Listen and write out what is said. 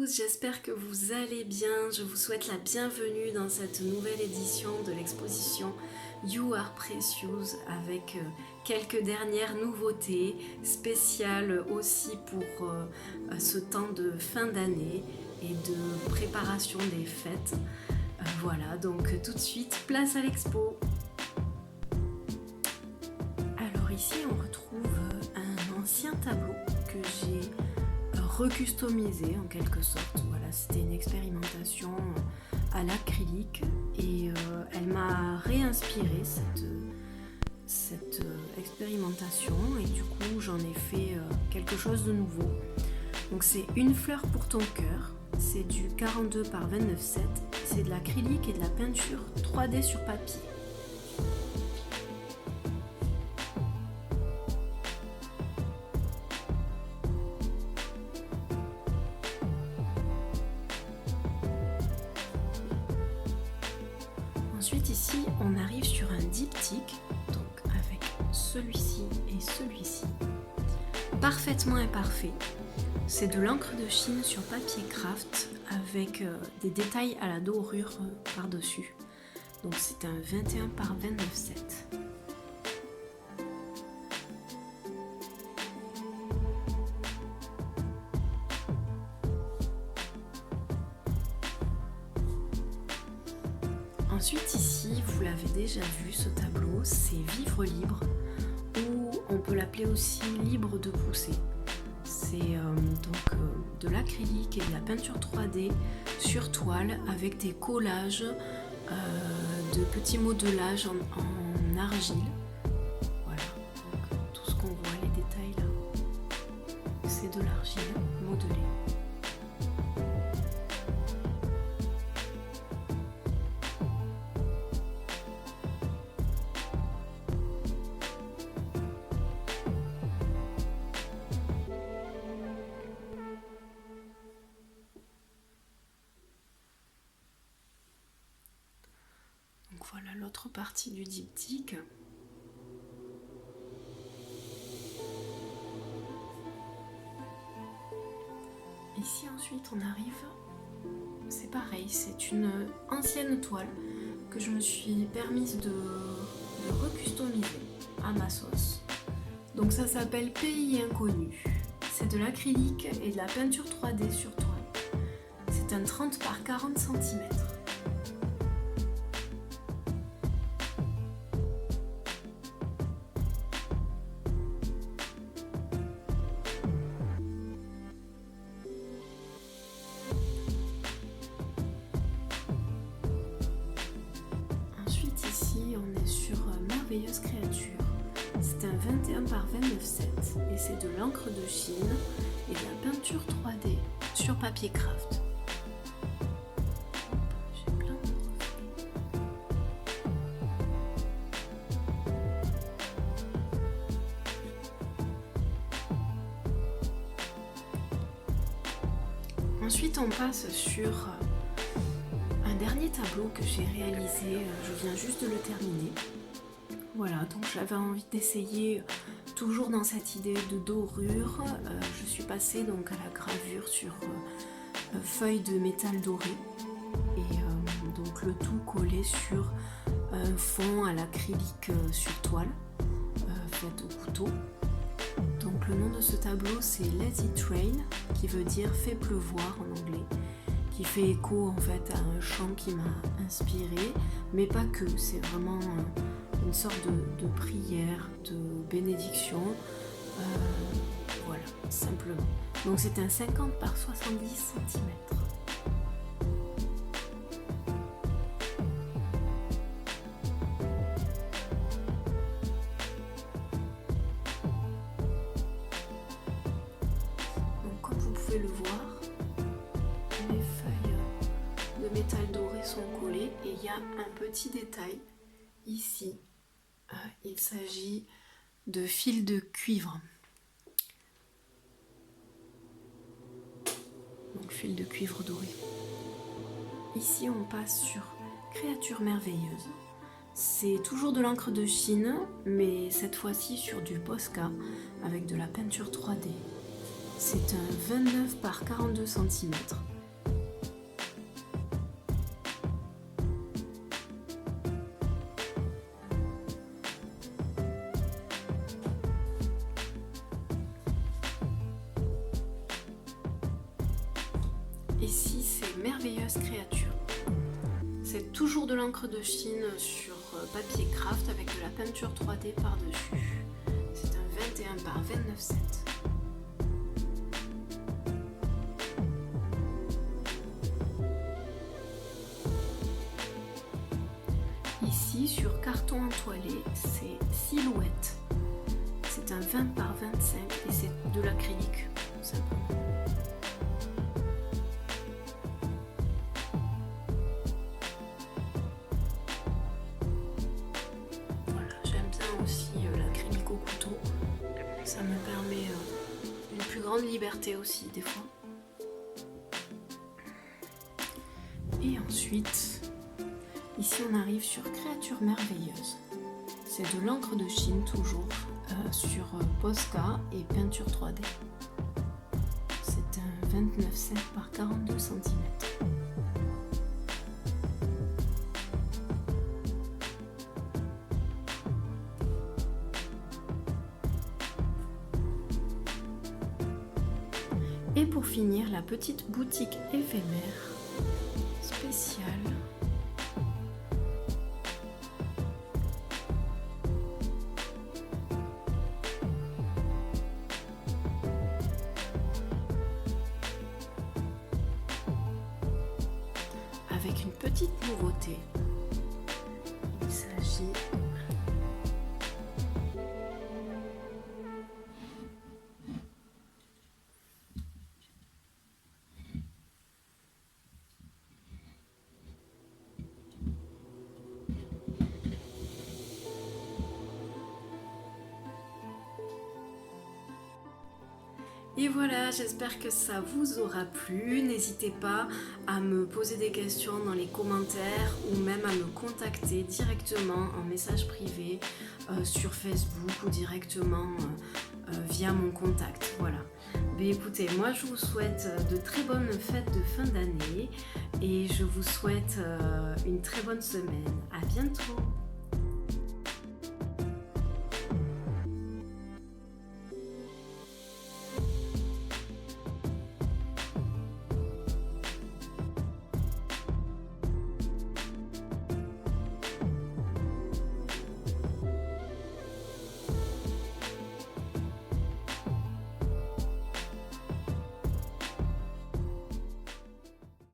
tous, j'espère que vous allez bien. Je vous souhaite la bienvenue dans cette nouvelle édition de l'exposition You Are Precious avec quelques dernières nouveautés spéciales aussi pour ce temps de fin d'année et de préparation des fêtes. Voilà, donc tout de suite, place à l'expo. Alors ici, on retrouve un ancien tableau que j'ai recustomisé en quelque sorte. Voilà, c'était une expérimentation à l'acrylique et elle m'a réinspiré cette expérimentation et du coup j'en ai fait quelque chose de nouveau. Donc c'est Une fleur pour ton cœur, c'est du 42 par 29,7, c'est de l'acrylique et de la peinture 3D sur papier. Ensuite ici on arrive sur un diptyque, donc avec celui-ci et celui-ci, parfaitement imparfait. C'est de l'encre de Chine sur papier craft avec des détails à la dorure par-dessus. Donc c'est un 21 par 29,7. Ensuite ici, vous l'avez déjà vu, ce tableau, c'est Vivre libre, ou on peut l'appeler aussi Libre de pousser. C'est de l'acrylique et de la peinture 3D sur toile avec des collages de petits modelages en argile. Voilà, donc tout ce qu'on voit, les détails là, c'est de l'argile modelée. Donc voilà l'autre partie du diptyque. Ici ensuite on arrive, c'est pareil, c'est une ancienne toile que je me suis permise de recustomiser à ma sauce. Donc ça s'appelle Pays Inconnu. C'est de l'acrylique et de la peinture 3D sur toile. C'est un 30 par 40 cm. Ensuite ici on est sur Merveilleuse créature. C'est un 21 par 29,7 et c'est de l'encre de Chine et de la peinture 3D sur papier craft. J'ai plein de reflets. Ensuite on passe sur un dernier tableau que j'ai réalisé, je viens juste de le terminer. Voilà, donc j'avais envie d'essayer toujours dans cette idée de dorure. Je suis passée donc à la gravure sur feuilles de métal doré et donc le tout collé sur un fond à l'acrylique sur toile fait au couteau. Donc le nom de ce tableau c'est Lazy Train, qui veut dire fait pleuvoir en anglais, qui fait écho en fait à un chant qui m'a inspiré, mais pas que, c'est vraiment une sorte de prière, de bénédiction, voilà, simplement. Donc c'est un 50 par 70 cm. Donc comme vous pouvez le voir, les feuilles de métal doré sont collées et il y a un petit détail ici. Il s'agit de fils de cuivre. Donc fil de cuivre doré. Ici on passe sur Créature merveilleuse. C'est toujours de l'encre de Chine, mais cette fois-ci sur du Posca avec de la peinture 3D. C'est un 29 par 42 cm Ici, c'est Merveilleuse Créature. C'est toujours de l'encre de Chine sur papier craft avec de la peinture 3D par-dessus. C'est un 21 par 29,7. Ici, sur carton entoilé, c'est Silhouette. C'est un 20 par 25 et c'est de l'acrylique, simplement. Voilà, j'aime bien aussi l'acrylique au couteau. Ça me permet une plus grande liberté aussi, des fois. Et ensuite, ici on arrive sur Créature Merveilleuse. C'est de l'encre de Chine toujours sur Posca et peinture 3D. C'est un 29,7 par 42 cm. Et pour finir, la petite boutique éphémère spéciale. Avec une petite nouveauté. Il s'agit Et voilà, j'espère que ça vous aura plu. N'hésitez pas à me poser des questions dans les commentaires ou même à me contacter directement en message privé sur Facebook ou directement via mon contact. Voilà. Mais écoutez, moi je vous souhaite de très bonnes fêtes de fin d'année et je vous souhaite une très bonne semaine. À bientôt!